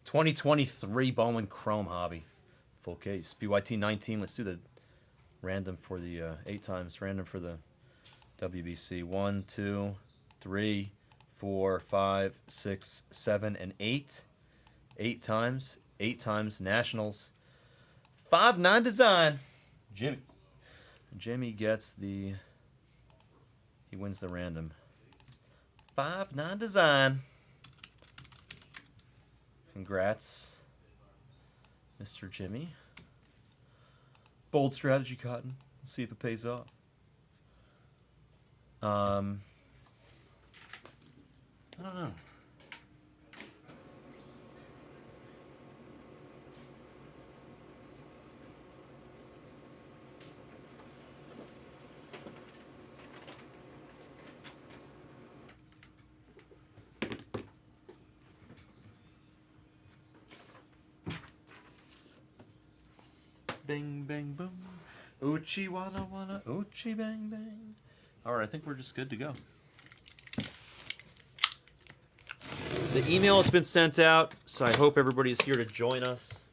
2023 Bowman Chrome Hobby. Full case. BYT 19. Let's do the random for the 8 times. Random for the WBC. 1, 2, 3, 4, 5, 6, 7, and 8. 8 times. 8 times. Nationals. 5-9 design. Jimmy gets the... He wins the random. 5-9 design. Congrats, Mr. Jimmy. Bold strategy, Cotton. Let's see if it pays off. I don't know. Bang, bang, boom. Uchi, walla, walla, uchi, bang, bang. All right, I think we're just good to go. The email has been sent out, so I hope everybody's here to join us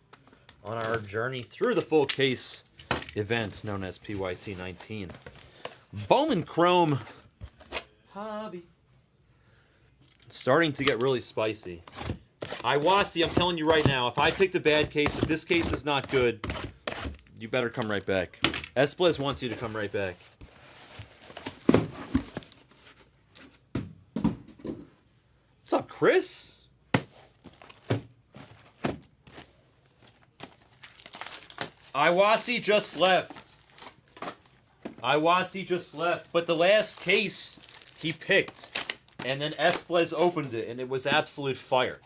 on our journey through the full case event known as PYT 19. Bowman Chrome Hobby. It's starting to get really spicy. Iwasi, I'm telling you right now, if I picked a bad case, if this case is not good, you better come right back. Esplez wants you to come right back. What's up, Chris? Iwasi just left. Iwasi just left. But the last case he picked, and then Esplez opened it, and it was absolute fire.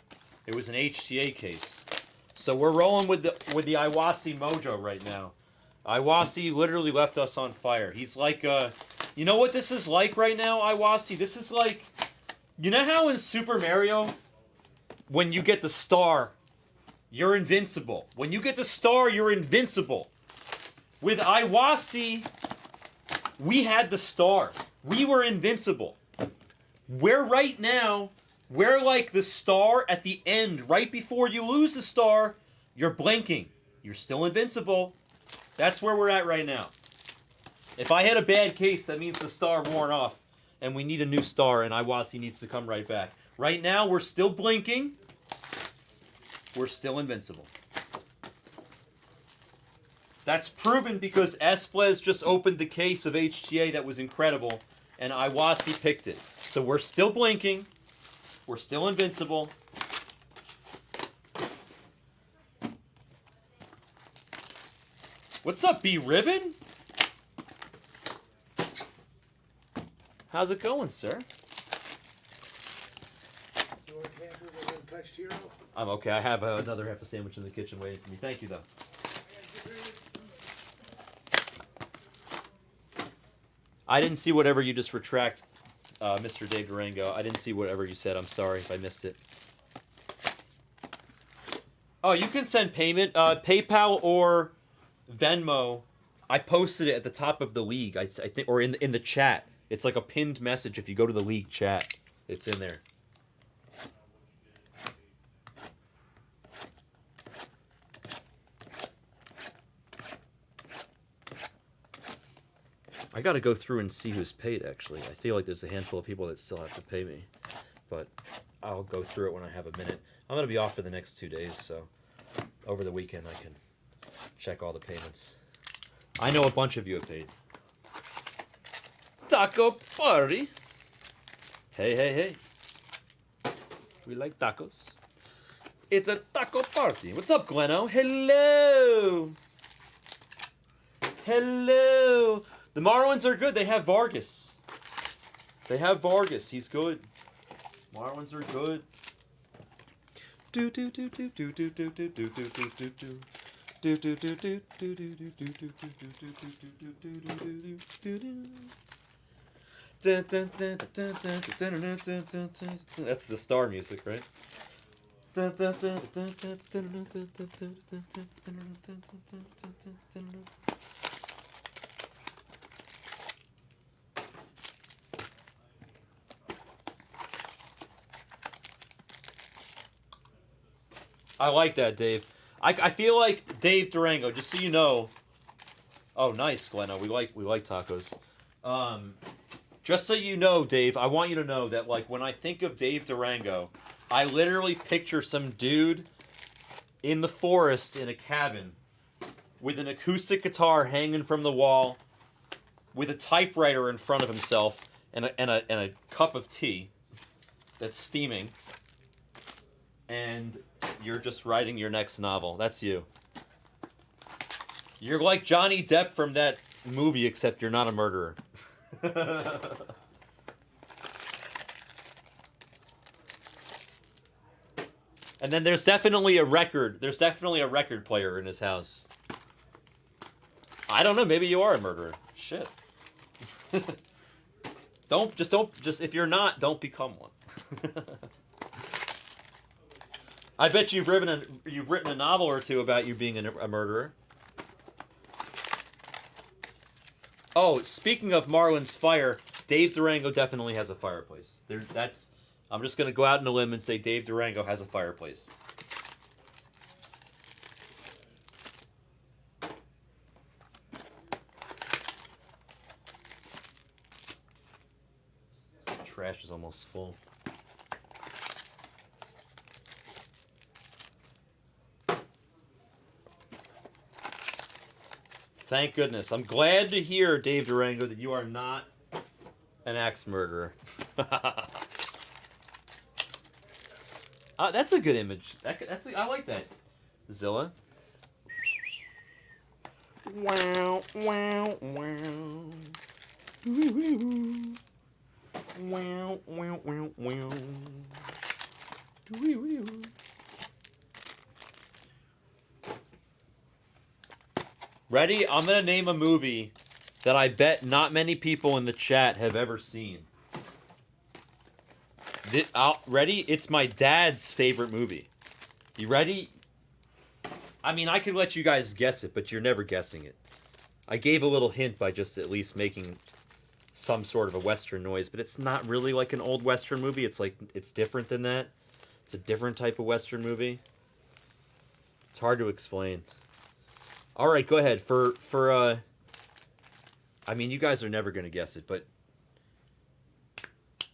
It was an HTA case. So we're rolling with the Iwasi mojo right now. Iwasi literally left us on fire. He's like, you know what this is like right now, Iwasi? This is like, you know how in Super Mario, when you get the star, you're invincible. When you get the star, you're invincible. With Iwasi, we had the star. We were invincible. We're right now... We're like the star at the end, right before you lose the star, you're blinking. You're still invincible. That's where we're at right now. If I had a bad case, that means the star worn off, and we need a new star, and Iwasi needs to come right back. Right now, we're still blinking. We're still invincible. That's proven because Esplez just opened the case of HTA that was incredible, and Iwasi picked it. So we're still blinking. We're still invincible. What's up, B-Ribbon? How's it going, sir? I'm okay. I have another half a sandwich in the kitchen waiting for me. Thank you, though. I didn't see whatever you just retract. Mr. Dave Durango, I didn't see whatever you said. I'm sorry if I missed it. Oh, you can send payment. PayPal or Venmo. I posted it at the top of the league. I think, or in the chat. It's like a pinned message. If you go to the league chat, it's in there. I got to go through and see who's paid, actually. I feel like there's a handful of people that still have to pay me. But I'll go through it when I have a minute. I'm going to be off for the next 2 days, so over the weekend I can check all the payments. I know a bunch of you have paid. Taco party. Hey, hey, hey. We like tacos. It's a taco party. What's up, Gleno? Hello. Hello. The Marlins are good. They have Vargas. They have Vargas. He's good. Marlins are good. Do do do do do do do do do do do do do. Do do do do do do do do do do do do do. That's the star music, right? I like that, Dave. I feel like Dave Durango. Just so you know. Oh, nice, Glenna. We like tacos. Just so you know, Dave, I want you to know that like when I think of Dave Durango, I literally picture some dude in the forest in a cabin with an acoustic guitar hanging from the wall, with a typewriter in front of himself, and a cup of tea that's steaming, and you're just writing your next novel. That's you. You're like Johnny Depp from that movie, except you're not a murderer. And then there's definitely a record. There's definitely a record player in his house. I don't know. Maybe you are a murderer. Shit. Don't if you're not, don't become one. I bet you've written a novel or two about you being a murderer. Oh, speaking of Marlin's fire, Dave Durango definitely has a fireplace. I'm just gonna go out on a limb and say Dave Durango has a fireplace. Trash is almost full. Thank goodness. I'm glad to hear, Dave Durango, that you are not an axe murderer. That's a good image. I like that. Zilla. Wow, wow, wow. Wow, wow, wow, wow. Ready? I'm gonna name a movie that I bet not many people in the chat have ever seen. Ready? It's my dad's favorite movie. You ready? I mean, I could let you guys guess it, but you're never guessing it. I gave a little hint by just at least making some sort of a Western noise, but it's not really like an old Western movie. It's different than that. It's a different type of Western movie. It's hard to explain. All right, go ahead. I mean, you guys are never going to guess it, but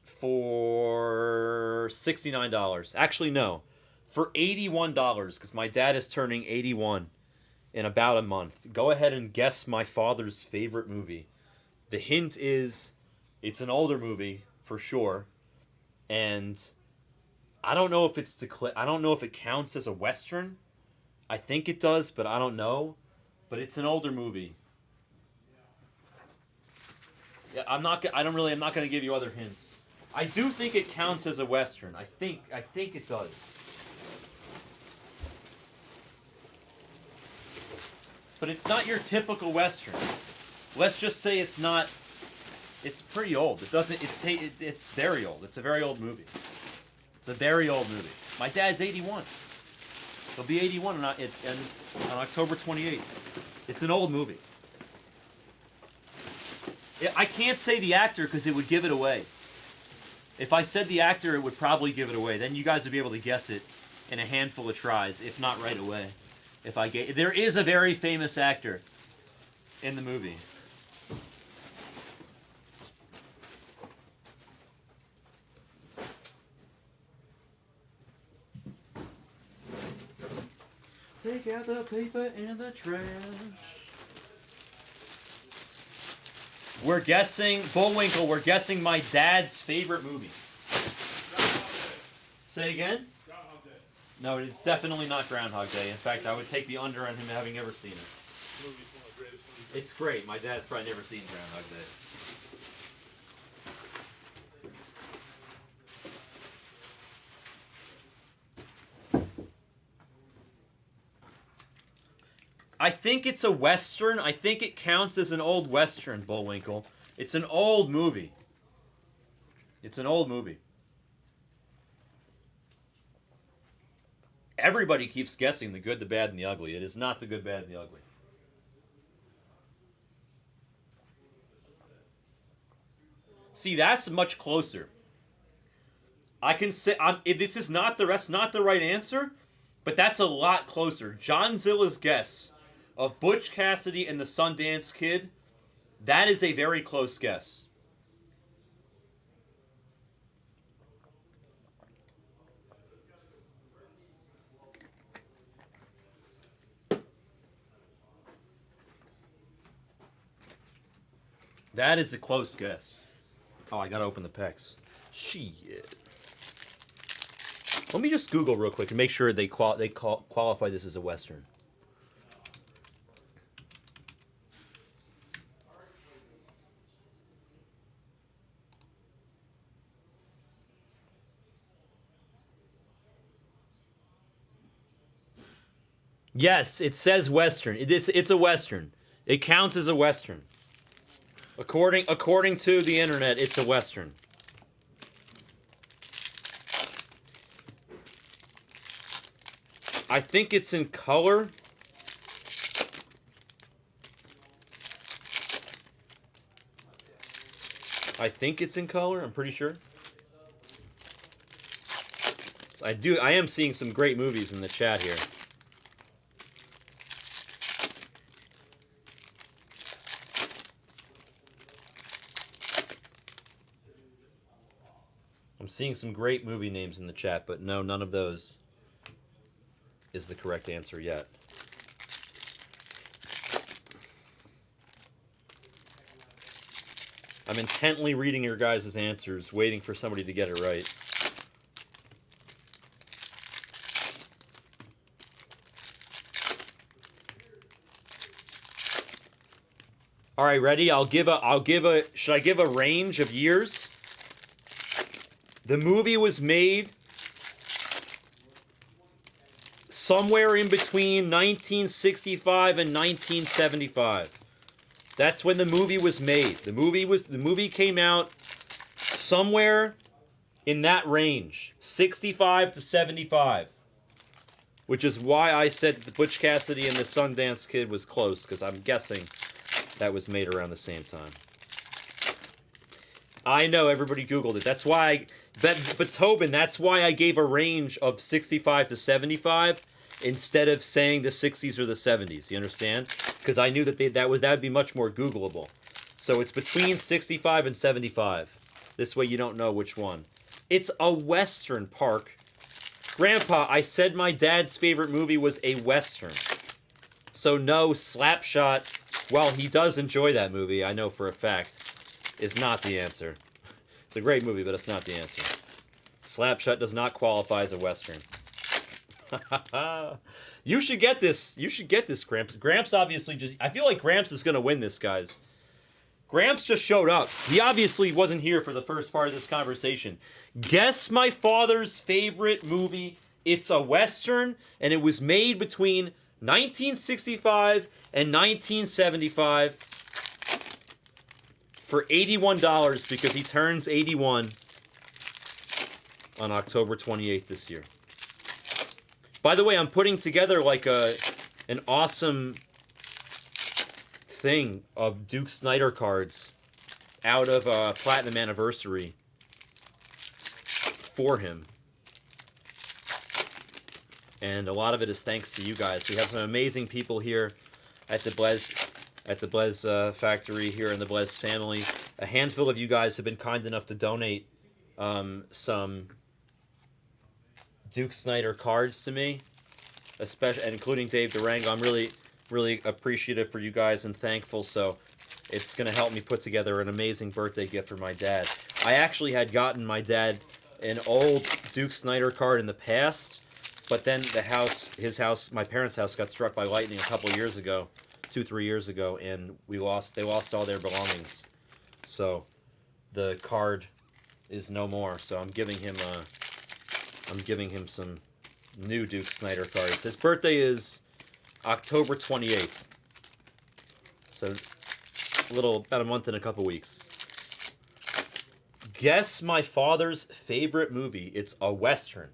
for $69. Actually, no. For $81, because my dad is turning 81 in about a month. Go ahead and guess my father's favorite movie. The hint is it's an older movie, for sure. And I don't know if I don't know if it counts as a Western. I think it does, but I don't know. But it's an older movie. Yeah, I'm not going to give you other hints. I do think it counts as a Western. I think it does. But it's not your typical Western. Let's just say it's not. It's pretty old. It's very old. It's a very old movie. It's a very old movie. My dad's 81. He'll be 81 on October 28th. It's an old movie. I can't say the actor because it would give it away. If I said the actor, it would probably give it away. Then you guys would be able to guess it in a handful of tries, if not right away. There is a very famous actor in the movie. Take out the paper and the trash. We're guessing, Bullwinkle, we're guessing my dad's favorite movie. Say again? Groundhog Day. No, it's definitely not Groundhog Day. In fact, I would take the under on him having ever seen it. Movie's one of the greatest movies. It's great. My dad's probably never seen Groundhog Day. I think it's a Western. I think it counts as an old Western, Bullwinkle. It's an old movie. It's an old movie. Everybody keeps guessing the good, the bad, and the ugly. It is not the good, bad, and the ugly. See, that's much closer. I can say this is not the right answer, But that's a lot closer. John Zilla's guess of Butch Cassidy and the Sundance Kid, that is a very close guess. That is a close guess. Oh, I gotta open the pecs. Shit. Let me just Google real quick and make sure they qualify this as a Western. Yes, it says Western. It's a Western. It counts as a Western. According to the internet, it's a Western. I think it's in color. I think it's in color. I'm pretty sure. So I am seeing some great movies in the chat here. I'm seeing some great movie names in the chat, but no, none of those is the correct answer yet. I'm intently reading your guys' answers, waiting for somebody to get it right. All right, ready? Should I give a range of years? The movie was made somewhere in between 1965 and 1975. That's when the movie was made. The movie came out somewhere in that range, 65 to 75. Which is why I said the Butch Cassidy and the Sundance Kid was close, because I'm guessing that was made around the same time. I know everybody Googled it. That's why but Tobin, that's why I gave a range of 65 to 75 instead of saying the 60s or the 70s. You understand? Because I knew that would be much more Googleable. So it's between 65 and 75. This way you don't know which one. It's a Western, Park. Grandpa, I said my dad's favorite movie was a Western. So no, Slapshot, while he does enjoy that movie, I know for a fact, is not the answer. It's a great movie, but it's not the answer. Slapshot does not qualify as a Western. You should get this. You should get this, Gramps. Gramps obviously I feel like Gramps is going to win this, guys. Gramps just showed up. He obviously wasn't here for the first part of this conversation. Guess my father's favorite movie. It's a Western, and it was made between 1965 and 1975 for $81 because he turns 81 on October 28th this year. By the way, I'm putting together like an awesome thing of Duke Snyder cards out of Platinum Anniversary for him. And a lot of it is thanks to you guys. We have some amazing people here at the Blez factory here in the Blez family. A handful of you guys have been kind enough to donate some Duke Snyder cards to me, especially, and including Dave Durango. I'm really, really appreciative for you guys and thankful. So it's going to help me put together an amazing birthday gift for my dad. I actually had gotten my dad an old Duke Snyder card in the past, but then his house, my parents' house, got struck by lightning a couple of years ago, 2-3 years ago, and they lost all their belongings. So the card is no more. So I'm giving him some new Duke Snyder cards. His birthday is October 28th. So about a month and a couple weeks. Guess my father's favorite movie. It's a Western.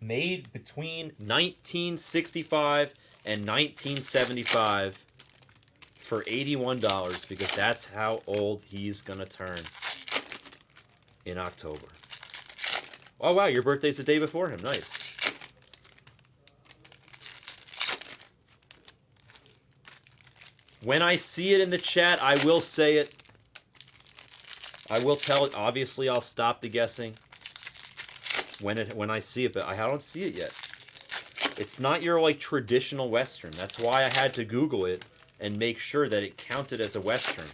Made between 1965 and 1975 for $81 because that's how old he's gonna turn in October. Oh wow, your birthday's the day before him. Nice. When I see it in the chat, I will say it. I will tell it. Obviously, I'll stop the guessing when I see it, but I don't see it yet. It's not your like traditional Western. That's why I had to Google it and make sure that it counted as a Western.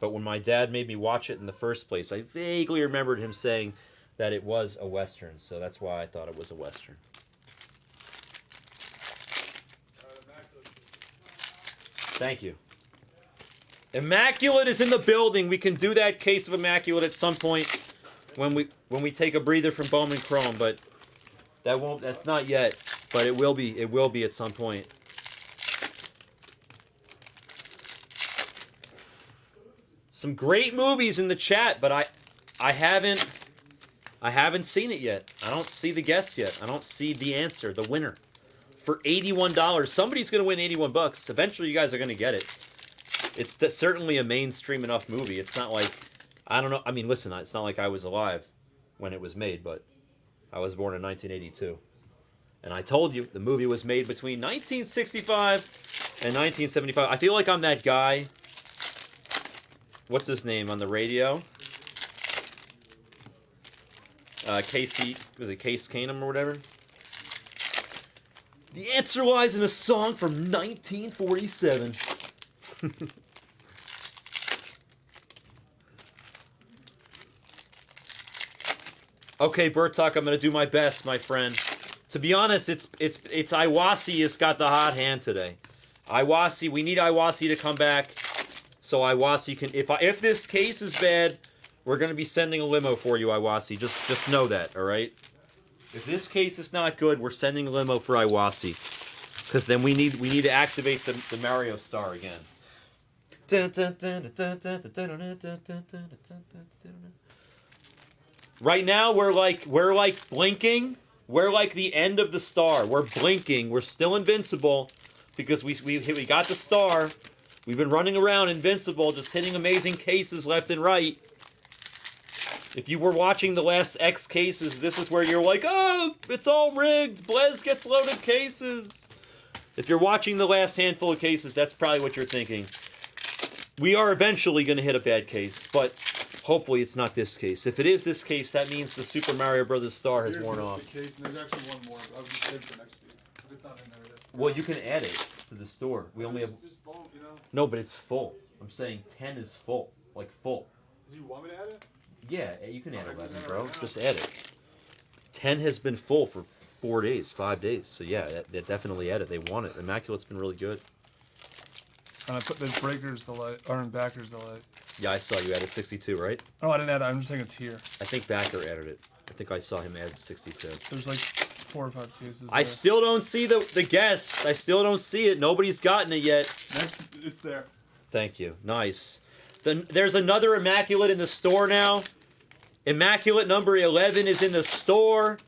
But when my dad made me watch it in the first place, I vaguely remembered him saying that it was a Western, so that's why I thought it was a Western. Thank you. Immaculate is in the building. We can do that case of Immaculate at some point when we take a breather from Bowman Chrome, but that's not yet. But it will be at some point. Some great movies in the chat, but I haven't seen it yet. I don't see the guess yet. I don't see the answer, the winner. For $81. Somebody's going to win $81. Eventually you guys are going to get it. It's certainly a mainstream enough movie. It's not like, I don't know. I mean, listen, it's not like I was alive when it was made, but I was born in 1982. And I told you, the movie was made between 1965 and 1975. I feel like I'm that guy. What's his name on the radio? Casey, was it Case Keenum or whatever? The answer lies in a song from 1947. Okay, Bertok, I'm gonna do my best, my friend. To be honest, it's Iwasi has got the hot hand today. Iwasi, we need Iwasi to come back, so Iwasi can. If this case is bad, we're gonna be sending a limo for you, Iwasi. Just know that, all right? If this case is not good, we're sending a limo for Iwasi, because then we need to activate the Mario Star again. Right now we're like blinking. We're like the end of the star. We're blinking. We're still invincible because we got the star. We've been running around invincible, just hitting amazing cases left and right. If you were watching the last X cases, this is where you're like, oh, it's all rigged. Blez gets loaded cases. If you're watching the last handful of cases, that's probably what you're thinking. We are eventually going to hit a bad case, but hopefully it's not this case. If it is this case, that means the Super Mario Brothers star has worn off. The case, and there's actually one more, but I'll just save it for next week. If it's not in there yet. Well, you can add it to the store. We only have... Just bulk, you know? No, but it's full. I'm saying 10 is full. Like, full. Do you want me to add it? Yeah, you can add 11, bro. Just add it. 10 has been full for 4 days, 5 days. So, yeah, they definitely add it. They want it. Immaculate's been really good. And I put the breakers delay, or in backers delay. Yeah, I saw you added 62, right? Oh, I didn't add it. I'm just saying it's here. I think Backer added it. I think I saw him add 62. There's like 4 or 5 cases. I still don't see the guess. I still don't see it. Nobody's gotten it yet. Next, it's there. Thank you. Nice. There's another Immaculate in the store now. Immaculate number 11 is in the store.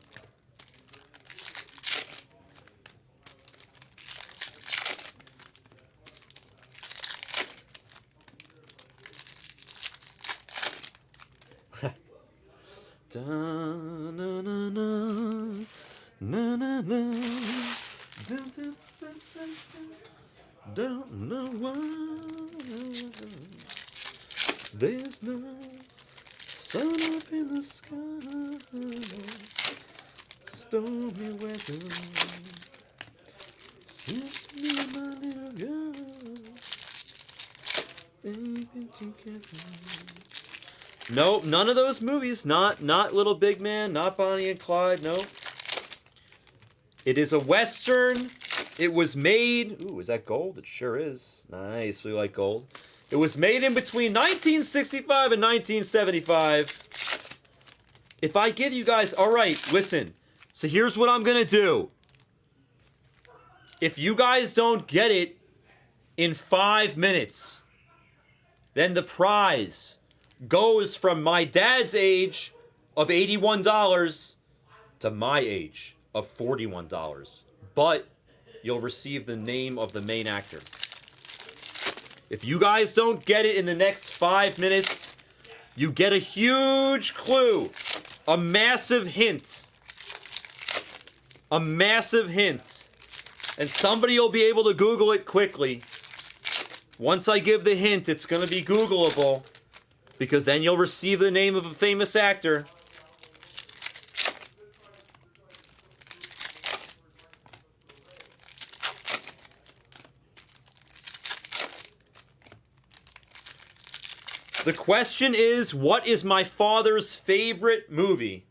Da, na, na, na, na, na, na. Da, da, da, da, da. Don't know why there's no sun up in the sky. Stormy weather. Just me and my little girl. Baby together. Nope, none of those movies. Not Little Big Man, not Bonnie and Clyde, nope. It is a Western. It was made... Ooh, is that gold? It sure is. Nice, we like gold. It was made in between 1965 and 1975. If I give you guys... Alright, listen. So here's what I'm gonna do. If you guys don't get it in 5 minutes, then the prize goes from my dad's age of $81 to my age of $41. But you'll receive the name of the main actor. If you guys don't get it in the next 5 minutes, you get a huge clue. A massive hint. A massive hint. And somebody will be able to Google it quickly. Once I give the hint, it's going to be Googleable, because then you'll receive the name of a famous actor. The question is, what is my father's favorite movie?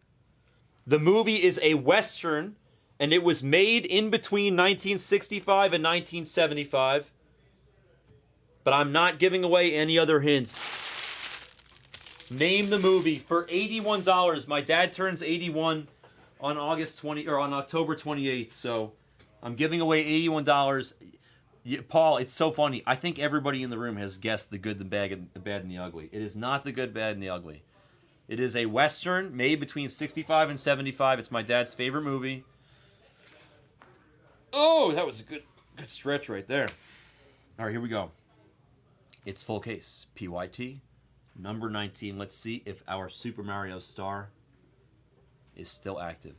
The movie is a Western, and it was made in between 1965 and 1975. But I'm not giving away any other hints. Name the movie for $81. My dad turns 81 on October 28th, so I'm giving away $81. Paul, it's so funny. I think everybody in the room has guessed The Good, the Bad, and the Ugly. It is not The Good, Bad, and the Ugly. It is a Western made between 65 and 75. It's my dad's favorite movie. Oh, that was a good stretch right there. All right, here we go. It's full case. PYT, number 19. Let's see if our Super Mario star is still active.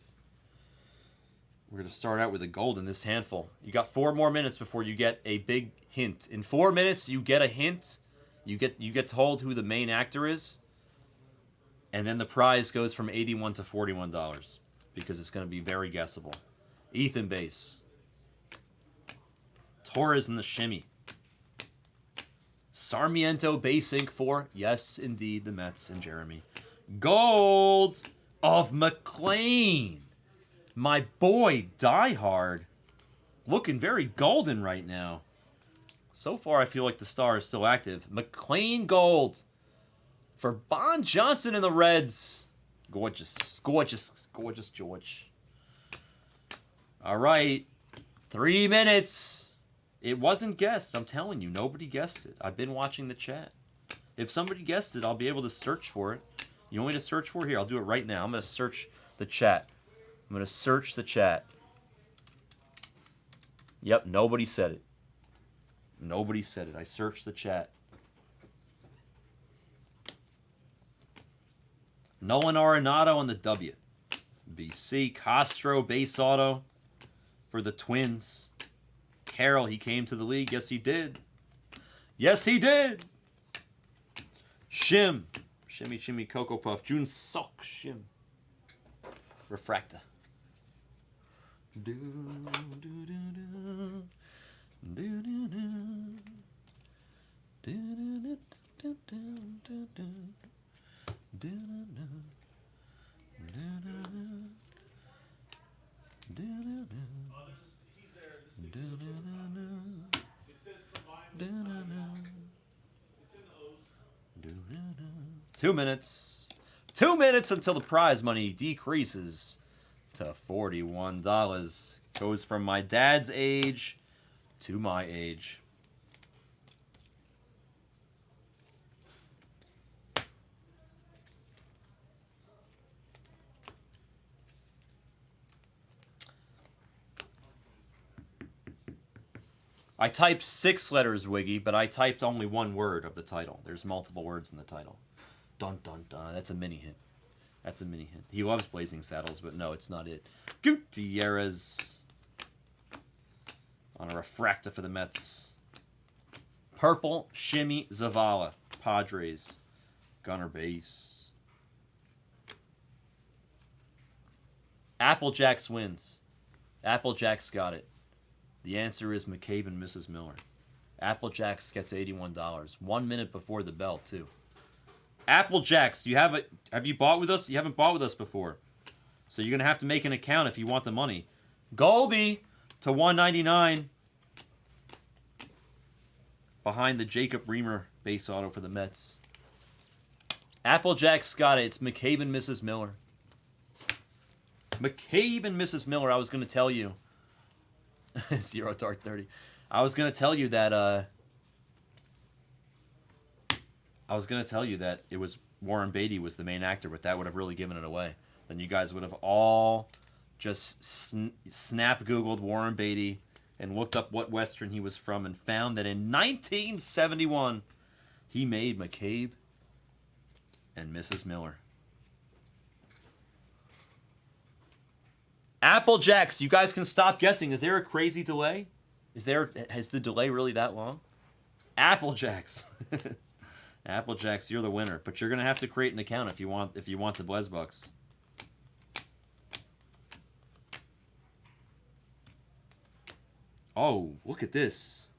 We're going to start out with a gold in this handful. You got 4 more minutes before you get a big hint. In 4 minutes, you get a hint. You get told who the main actor is. And then the prize goes from $81 to $41 because it's going to be very guessable. Ethan Bass. Torres in the shimmy. Sarmiento basing for, yes, indeed, the Mets and Jeremy. Gold of McLean. My boy, Die Hard. Looking very golden right now. So far, I feel like the star is still active. McLean gold. For Bon Johnson and the Reds. Gorgeous, gorgeous, gorgeous George. All right. 3 minutes. It wasn't guessed. I'm telling you, nobody guessed it. I've been watching the chat. If somebody guessed it, I'll be able to search for it. You want me to search for it? Here, I'll do it right now. I'm going to search the chat. I'm going to search the chat. Yep, nobody said it. Nobody said it. I searched the chat. Nolan Arenado on the W. BC. Castro base auto for the Twins. Carroll, he came to the league. Yes, he did. Yes, he did. Shim. Shimmy, shimmy, Cocoa Puff. June Sok. Shim. Refractor. Do, do, do, do. Do, do, do. Do, do, do, do, do, do. Do, do, do. Do, do, do. Do, do, do. Do, do, do, do. Do, do, do. Do, do, do. 2 minutes. 2 minutes until the prize money decreases to $41. Goes from my dad's age to my age. I typed 6 letters, Wiggy, but I typed only 1 word of the title. There's multiple words in the title. Dun, dun, dun. That's a mini hint. That's a mini hint. He loves Blazing Saddles, but no, it's not it. Gutierrez on a refractor for the Mets. Purple, Shimmy, Zavala. Padres. Gunner base. Applejacks wins. Applejacks got it. The answer is McCabe and Mrs. Miller. Applejacks gets $81. 1 minute before the bell, too. Applejacks, do you have it? Have you bought with us? You haven't bought with us before. So you're going to have to make an account if you want the money. Goldie to $199. Behind the Jacob Reamer base auto for the Mets. Applejacks got it. It's McCabe and Mrs. Miller. McCabe and Mrs. Miller, I was going to tell you. 0 Dark 30. I was going to tell you that it was Warren Beatty was the main actor, but that would have really given it away. Then you guys would have all just snap Googled Warren Beatty and looked up what Western he was from and found that in 1971 he made McCabe and Mrs. Miller. Applejacks, you guys can stop guessing. Is there a crazy delay? Has the delay really that long? Applejacks. Applejacks, you're the winner. But you're gonna have to create an account if you want the Blesbucks. Oh, look at this.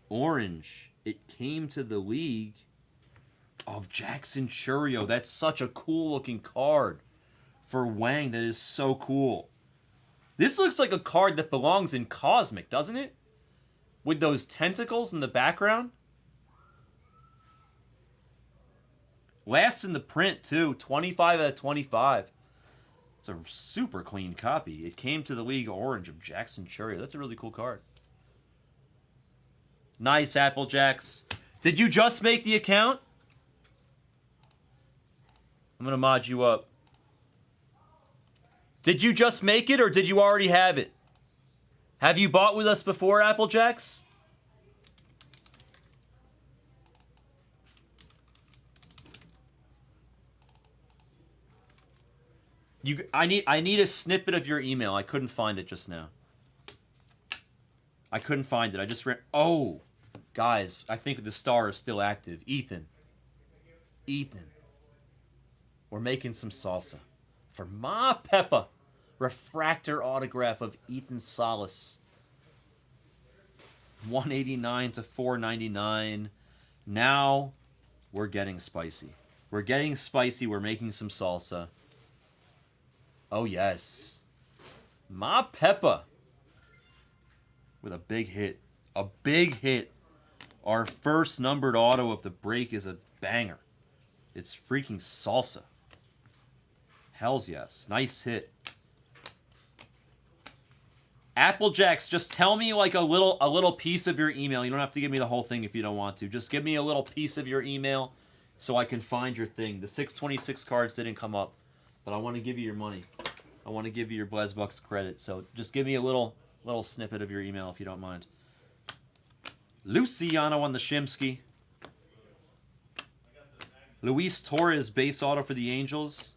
Orange. It came to the league of Jackson Churio. That's such a cool looking card for Wang. That is so cool. This looks like a card that belongs in Cosmic, doesn't it? With those tentacles in the background. Last in the print, too. 25 out of 25. It's a super clean copy. It came to the league orange of Jackson Churio. That's a really cool card. Nice, Applejacks. Did you just make the account? I'm going to mod you up. Did you just make it, or did you already have it? Have you bought with us before, Applejacks? I need a snippet of your email. I couldn't find it just now. I couldn't find it. I just ran. Oh, guys, I think the star is still active. Ethan. We're making some salsa for Ma Peppa. Refractor autograph of Ethan Salas. 189 to 499. Now we're getting spicy. We're getting spicy. We're making some salsa. Oh, yes. Ma Peppa. With a big hit. A big hit. Our first numbered auto of the break is a banger. It's freaking salsa. Hells yes. Nice hit. Applejacks, just tell me like a little piece of your email. You don't have to give me the whole thing if you don't want to. Just give me a little piece of your email so I can find your thing. The 626 cards didn't come up, but I want to give you your money. I want to give you your Blesbucks credit. So just give me a little snippet of your email if you don't mind. Luciano on the Shimsky. Luis Torres base auto for the Angels.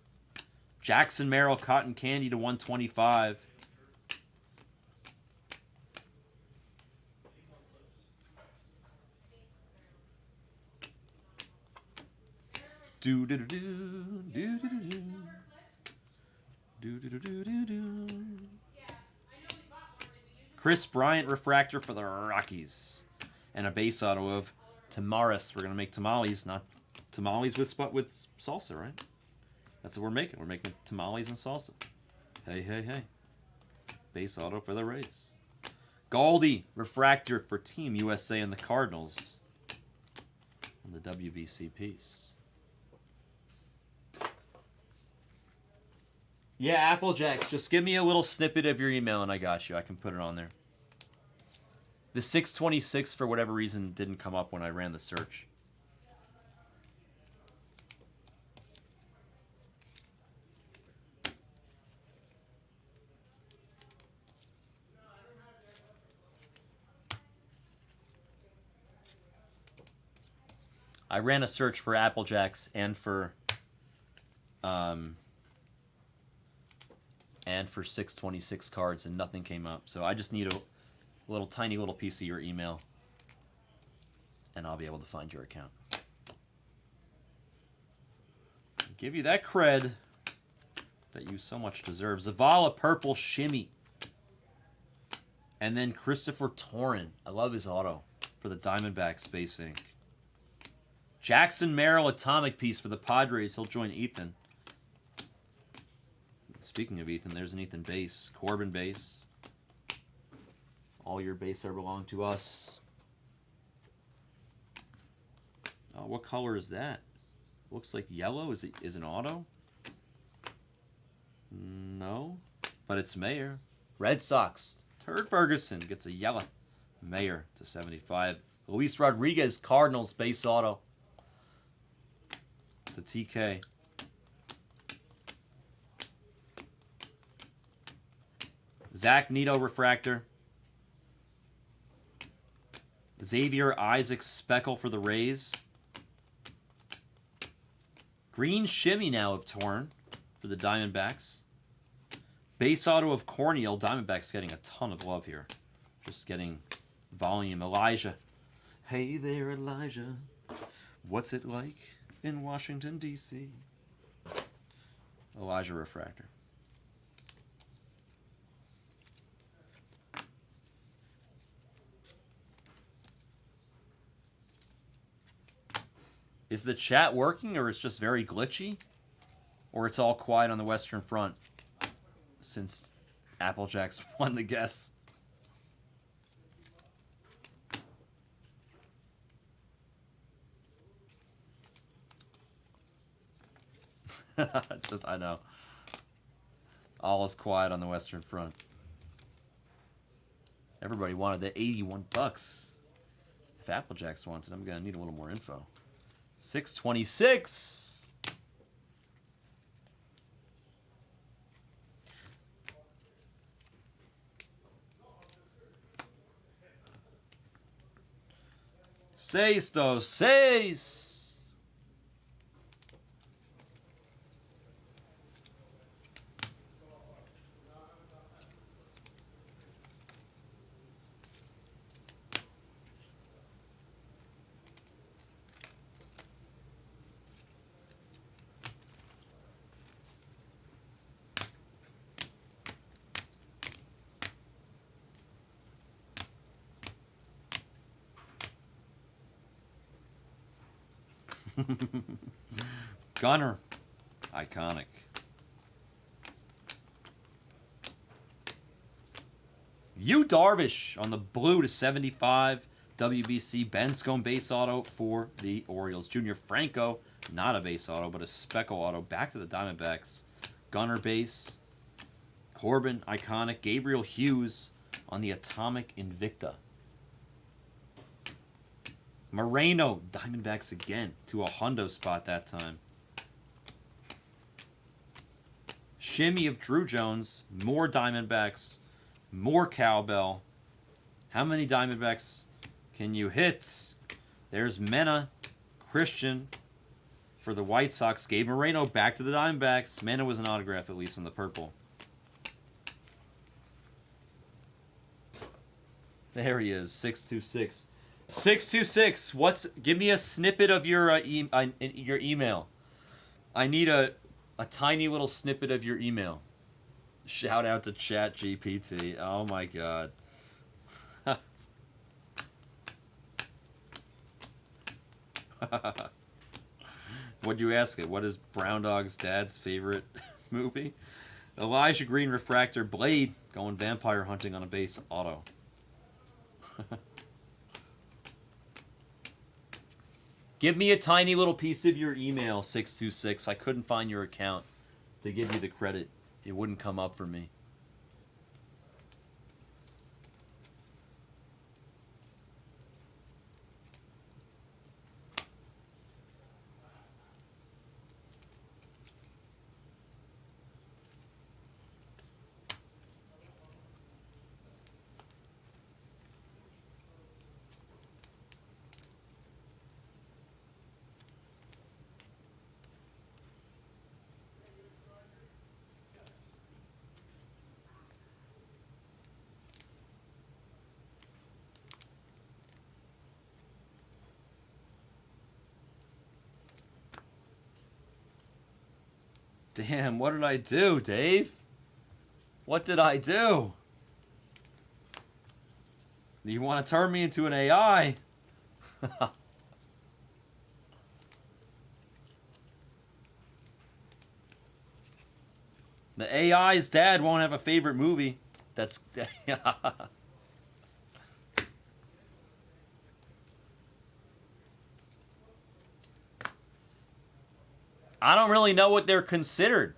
Jackson Merrill cotton candy to 125. Chris Bryant refractor for the Rockies. And a base auto of Tamaris. We're going to make tamales, not tamales with salsa, right? That's what we're making. We're making tamales and salsa. Hey. Base auto for the Rays. Goldie refractor for Team USA and the Cardinals. On the WBC piece. Yeah, Applejacks, just give me a little snippet of your email and I got you. I can put it on there. The 626, for whatever reason, didn't come up when I ran the search. I ran a search for Applejacks and for 626 cards, and nothing came up. So I just need a tiny little piece of your email, and I'll be able to find your account. Give you that cred that you so much deserve. Zavala purple shimmy, and then Christopher Torrin. I love his auto for the Diamondbacks Space Ink. Jackson Merrill atomic piece for the Padres. He'll join Ethan. Speaking of Ethan, there's an Ethan base. Corbin base. All your base are belong to us. Oh, what color is that? Looks like yellow. Is an auto? No. But it's Mayer. Red Sox. Turd Ferguson gets a yellow. Mayer to 75. Luis Rodriguez, Cardinals base auto. To TK. Zach Neto refractor. Xavier Isaac speckle for the Rays. Green shimmy now of Torn for the Diamondbacks. Base auto of Corneal. Diamondbacks getting a ton of love here. Just getting volume. Elijah Hey there, Elijah. What's it like in Washington, D.C.? Elijah Refractor. Is the chat working, or it's just very glitchy? Or it's all quiet on the Western Front since Applejack's won the guess? Just, I know. All is quiet on the Western Front. Everybody wanted the $81. If Applejacks wants it, I'm going to need a little more info. 626. Seis. Gunner. Iconic. Yu Darvish on the blue to 75. WBC Ben Scone base auto for the Orioles. Junior Franco, not a base auto, but a speckle auto. Back to the Diamondbacks. Gunner base. Corbin, iconic. Gabriel Hughes on the Atomic Invicta. Moreno, Diamondbacks again, to a hundo spot that time. Shimmy of Drew Jones, more Diamondbacks, more cowbell. How many Diamondbacks can you hit? There's Mena, Christian for the White Sox. Gabe Moreno back to the Diamondbacks. Mena was an autograph at least in the purple. There he is, 626. 626. Give me a snippet of your your email. I need a tiny little snippet of your email. Shout out to ChatGPT. Oh my god. What'd you ask it? What is Brown Dog's dad's favorite movie? Elijah Green Refractor Blade going vampire hunting on a base auto. Give me a tiny little piece of your email, 626. I couldn't find your account to give you the credit. It wouldn't come up for me. Damn, what did I do, Dave? What did I do? You want to turn me into an AI? The AI's dad won't have a favorite movie. That's... I don't really know what they're considered.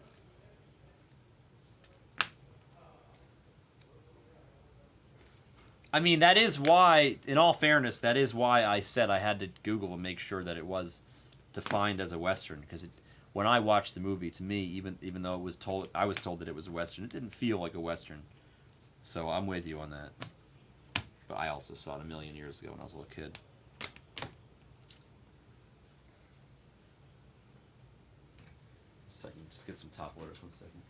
I mean, that is why, in all fairness, that is why I said I had to Google and make sure that it was defined as a Western. Because when I watched the movie, to me, even though I was told that it was a Western, it didn't feel like a Western. So I'm with you on that. But I also saw it a million years ago when I was a little kid. Second, just get some top orders. 1 second.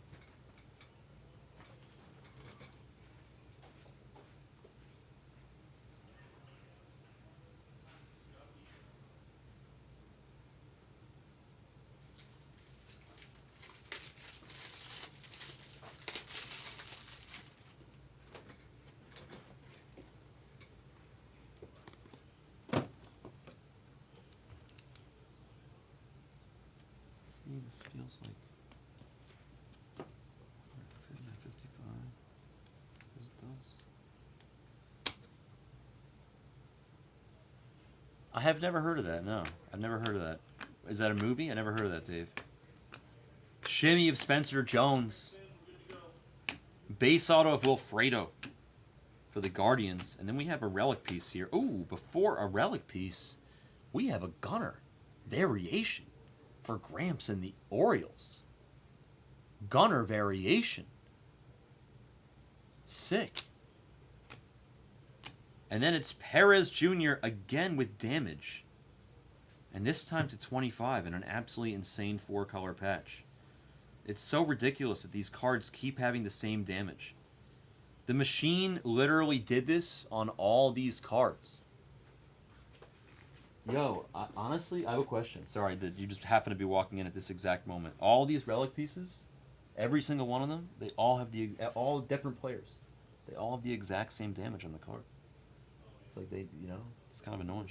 This feels like 55. It does. I have never heard of that. No, I've never heard of that. Is that a movie? I never heard of that, Dave. Shimmy of Spencer Jones. Base auto of Wilfredo for the Guardians. And then we have a relic piece here. Ooh, before a relic piece, we have a Gunner variation for Gramps and the Orioles. Gunner variation. Sick. And then it's Perez Jr. again with damage. And this time to 25 in an absolutely insane 4-color patch. It's so ridiculous that these cards keep having the same damage. The machine literally did this on all these cards. Yo, honestly, I have a question. Sorry that you just happen to be walking in at this exact moment. All these relic pieces, every single one of them, they all have all different players. They all have the exact same damage on the card. It's like it's kind of annoying.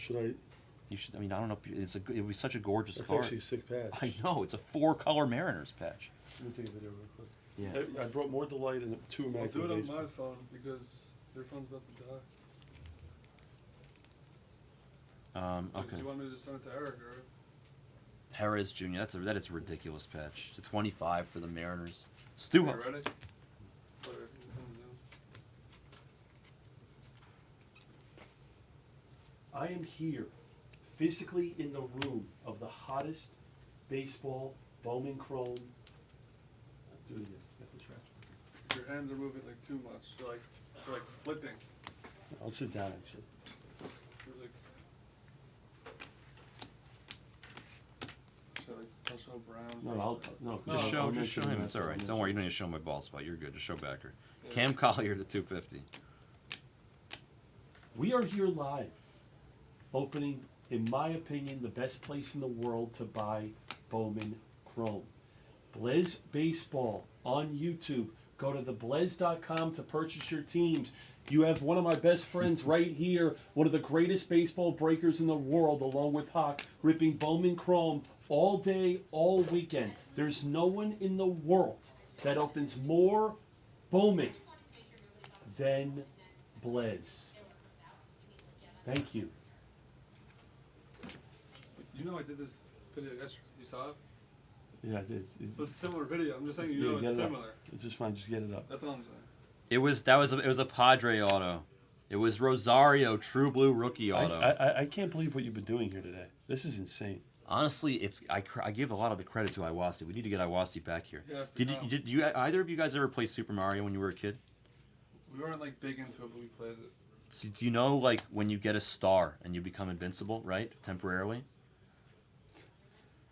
You should. I mean, I don't know if it would be such a gorgeous That's card. actually a sick patch. I know it's a 4-color Mariners patch. Let me take a video real quick. Yeah. I brought more delight in 2 I'll immaculate do it on baseball. my phone because their phone's about to die. Okay. So you want me to just send it to Eric, or? Perez Jr. That is a ridiculous patch. To 25 for the Mariners. Stu. Okay, ready? Put it in Zoom. I am here, physically in the room of the hottest baseball Bowman Chrome. Do it again. You have to try. Your hands are moving like too much. They're like flipping. I'll sit down actually. You're like. I'll show Brown. No. Just I'll show mention him. that. It's all right. Don't worry. You don't need to show my bald spot. You're good. Just show Backer. Cam Collier to 250. We are here live, opening, in my opinion, the best place in the world to buy Bowman Chrome. Blez Baseball on YouTube. Go to theblez.com to purchase your teams. You have one of my best friends right here, one of the greatest baseball breakers in the world, along with Hawk, ripping Bowman Chrome all day, all weekend. There's no one in the world that opens more Bowman than Blez. Thank you. You know I did this video yesterday. You saw it? Yeah, I did. So it's a similar video. I'm just saying you know it's similar. It's just fine. Just get it up. That's all I'm saying. It was a Padre auto. It was Rosario True Blue rookie auto. I can't believe what you've been doing here today. This is insane. Honestly, I give a lot of the credit to Iwasi. We need to get Iwasi back here. Yes, Did you either of you guys ever play Super Mario when you were a kid? We weren't like big into it, but we played it. So do you know like when you get a star and you become invincible, right? Temporarily.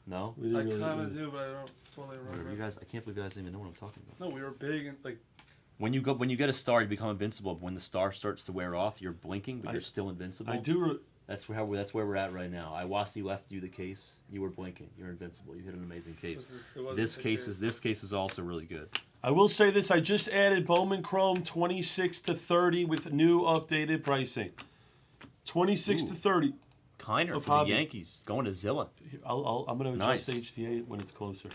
No. I kind of do, but I don't totally remember. You guys, I can't believe you guys didn't even know what I'm talking about. No, we were big and like. When you get a star, you become invincible. But when the star starts to wear off, you're blinking, but you're still invincible. I do. That's where we're at right now. Iwasi left you the case. You were blinking. You're invincible. You hit an amazing case. This case is also really good. I will say this: I just added Bowman Chrome 26 to 30 with new updated pricing. 26 to 30. Kiner Of for hobby. the Yankees going to Zilla. I'm going to adjust Nice. HTA when it's closer.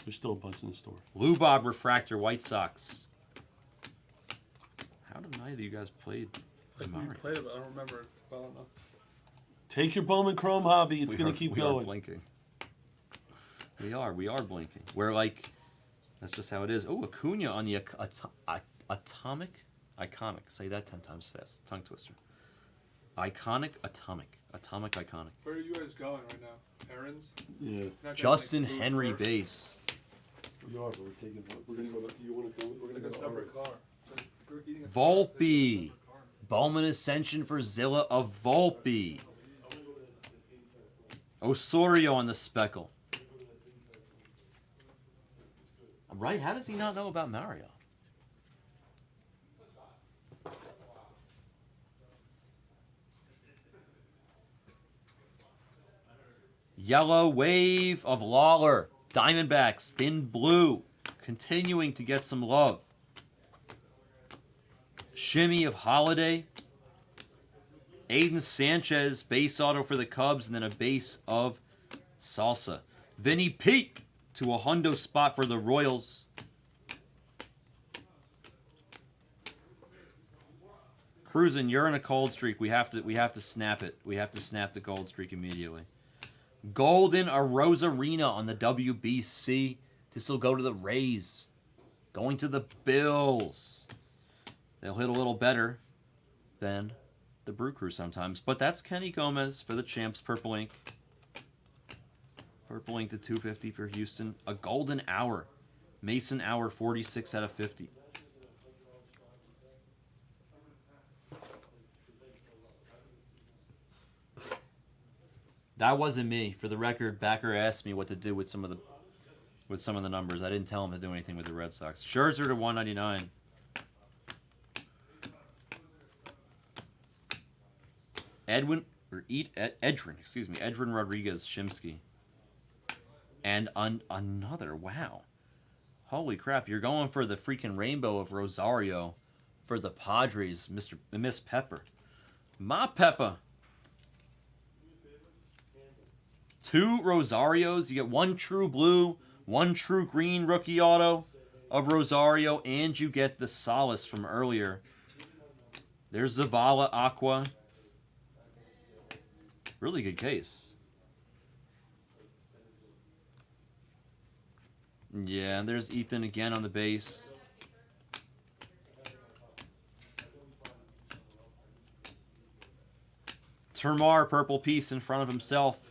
There's still a bunch in the store. Lou Bob Refractor White Sox. How did neither of you guys played Like Mario? we played it, but I don't remember it well enough. Take your Bowman Chrome hobby. It's going to keep We are going. blinking. We are blinking. We're like, that's just how it is. Oh, Acuna on the iconic. Say that 10 times fast. Tongue twister. Iconic. Where are you guys going right now? Errands? Yeah, You're not gonna, Justin like, food Henry first? base. we are, but we're taking. We're going to go. You want to go? We're going Like to a go. separate car. So we're eating a Volpe. separate car. Bowman Ascension for Zilla of Volpe. Osorio on the speckle. Right? How does he not know about Mario? Yellow wave of Lawler. Diamondbacks, thin blue. Continuing to get some love. Shimmy of Holiday. Aiden Sanchez, base auto for the Cubs, and then a base of Salsa. Vinny Pete, to a hundo spot for the Royals. Cruising, you're in a cold streak. We have to snap it. We have to snap the cold streak immediately. Golden Arozarena on the WBC. This will go to the Rays. Going to the Bills. They'll hit a little better than the Brew Crew sometimes. But that's Kenny Gomez for the Champs. Purple ink. Purple ink to 250 for Houston. A golden hour. Mason Hour 46 out of 50. That wasn't me. For the record, Backer asked me what to do with some of the numbers. I didn't tell him to do anything with the Red Sox. Scherzer to 199. Edwin Rodriguez Shimsky. And another, wow. Holy crap, you're going for the freaking rainbow of Rosario for the Padres, Miss Pepper. Ma Peppa. 2 Rosarios. You get 1 true blue, 1 true green rookie auto of Rosario, and you get the Solace from earlier. There's Zavala Aqua. Really good case. Yeah, and there's Ethan again on the base. Termar, purple piece in front of himself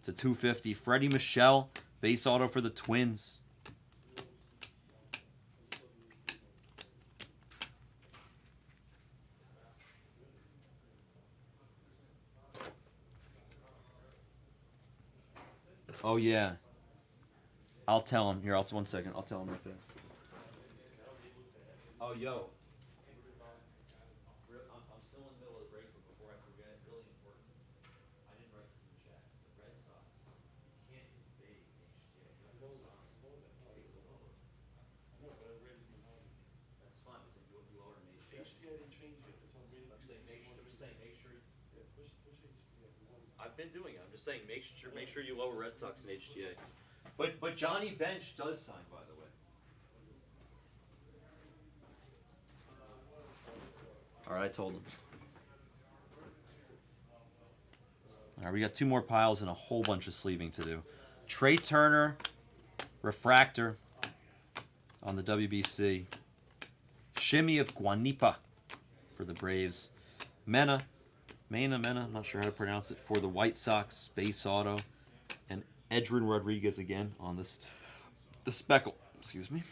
to 250. Freddie Michelle, base auto for the Twins. Oh, yeah. I'll tell him. Here, 1 second. I'll tell him real fast. Oh, yo. I'm still in the middle of the break, but before I forget, really important. I didn't write this in the chat. The Red Sox can't invade HGA. That's fine. You lower an HGA. HDA didn't change it. It's on rated. I'm just saying, make sure. I've been doing it. I'm just saying, make sure you lower Red Sox and HGA. But Johnny Bench does sign, by the way. All right, I told him. All right, we got 2 more piles and a whole bunch of sleeving to do. Trey Turner, refractor on the WBC. Shimmy of Guanipa for the Braves. Mena, I'm not sure how to pronounce it, for the White Sox, base auto. And Edwin Rodriguez again on this, the speckle, excuse me.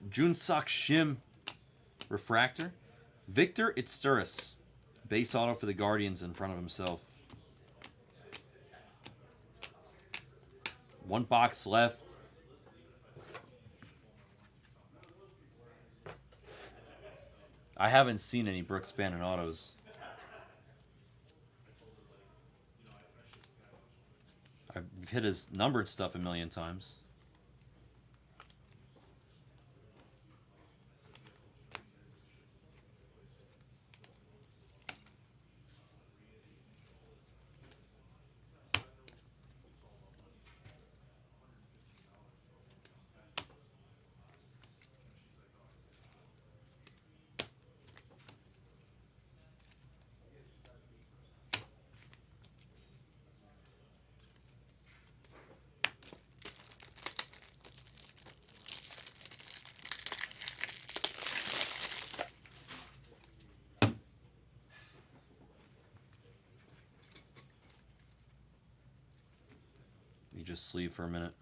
Junsak Shim, refractor. Victor Itsturis, base auto for the Guardians in front of himself. 1 box left. I haven't seen any Brooks Bannon autos. I've hit his numbered stuff a million times. Just sleeve for a minute.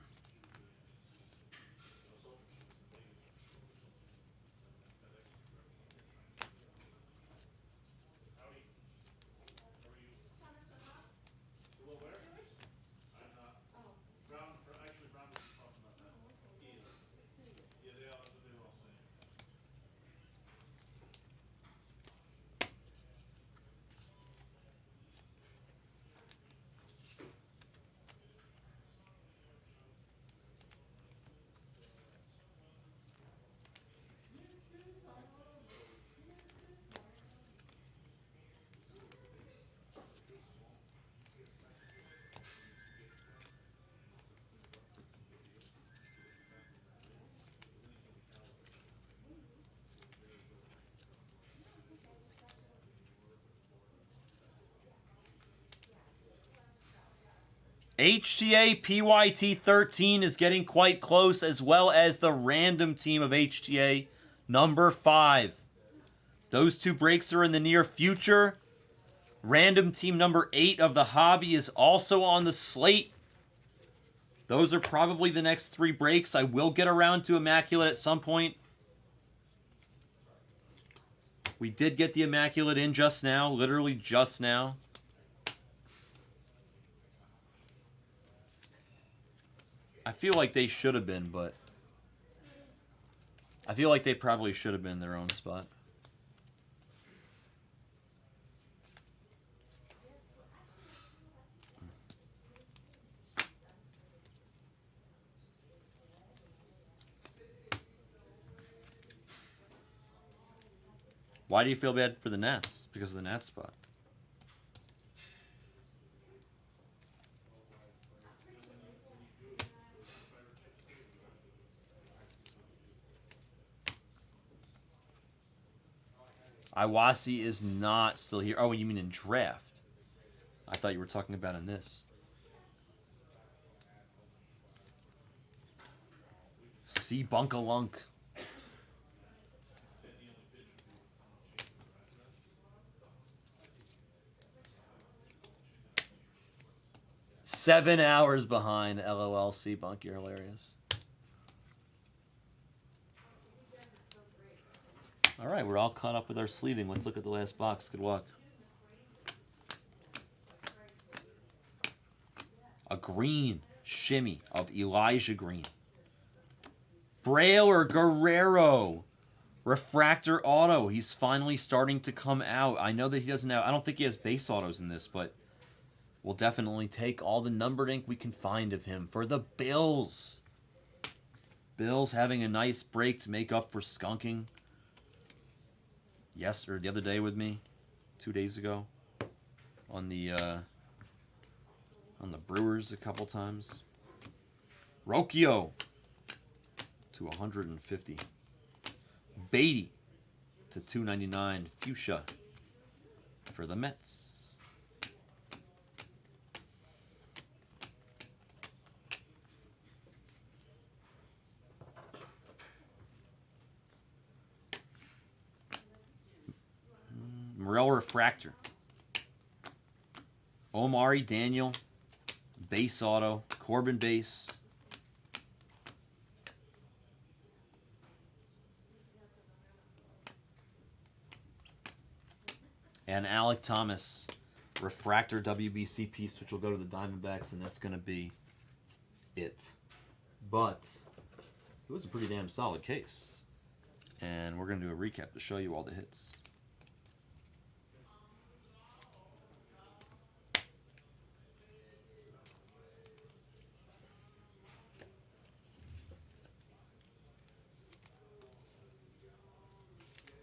HTA PYT 13 is getting quite close, as well as the random team of HTA number 5. Those two breaks are in the near future. Random team number 8 of the hobby is also on the slate. Those are probably the next 3 breaks. I will get around to Immaculate at some point. We did get the Immaculate in just now, literally just now. I feel like they should have been, but I feel like they probably should have been in their own spot. Why do you feel bad for the Nats? Because of the Nats spot. Iwasi is not still here. Oh, you mean in draft? I thought you were talking about in this. See Bunkalunk. Seven hours behind. LOL. C Bunk, you're hilarious. All right, we're all caught up with our sleeving. Let's look at the last box. Good luck. A green shimmy of Elijah Green. Braille or Guerrero. Refractor auto. He's finally starting to come out. I know that he doesn't have... I don't think he has base autos in this, but we'll definitely take all the numbered ink we can find of him for the Bills. Bills having a nice break to make up for skunking. Yes, or the other day with me, 2 days ago, on the Brewers a couple times. Rocchio to 150. Beatty to 299. Fuchsia for the Mets. Morel Refractor. Omari Daniel. Base auto. Corbin base. And Alec Thomas. Refractor WBC piece, which will go to the Diamondbacks, and that's going to be it. But it was a pretty damn solid case. And we're going to do a recap to show you all the hits.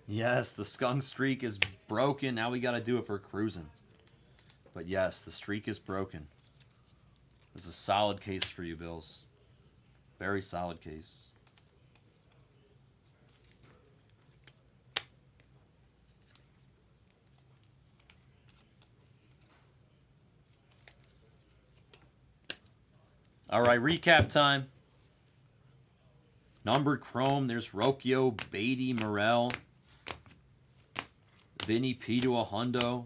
Yes, the skunk streak is broken. Now we got to do it for cruising. But yes, the streak is broken. It was a solid case for you, Bills. Very solid case. All right, recap time. Numbered Chrome. There's Rocchio, Beatty, Morel. Vinny P to a hundo.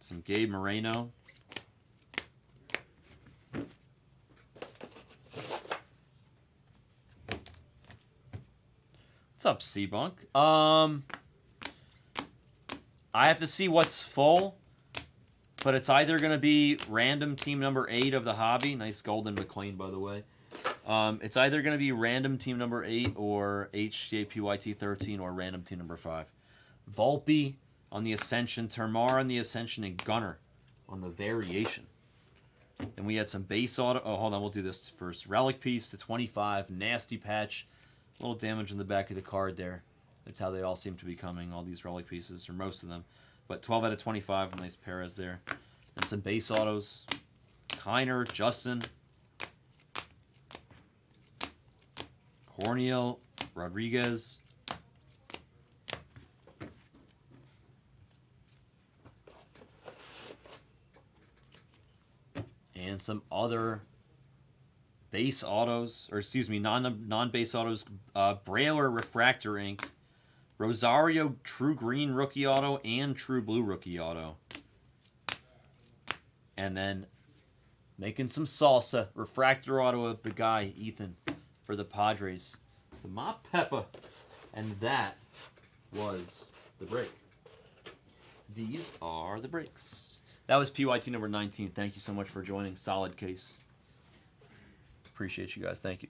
Some Gabe Moreno. What's up, C-Bunk? I have to see what's full. But it's either going to be random team number 8 of the hobby. Nice Golden McLean, by the way. It's either going to be random team number 8 or HTA PYT 13 or random team number 5. Volpe on the Ascension, Termar on the Ascension, and Gunner on the Variation. Then we had some base auto. Oh, hold on. We'll do this first. Relic piece to 25. Nasty patch. A little damage in the back of the card there. That's how they all seem to be coming, all these relic pieces, or most of them. But 12 out of 25, nice Perez there. And some base autos. Kiner, Justin. Cornel, Rodriguez. and some other base autos, or excuse me, non-base autos. Brailer Refractor Ink, Rosario True Green Rookie Auto, and True Blue Rookie Auto. And then making some salsa, Refractor Auto of the guy, Ethan, for the Padres. The Mop Peppa. And that was the break. These are the breaks. That was PYT number 19. Thank you so much for joining. Solid case. Appreciate you guys. Thank you.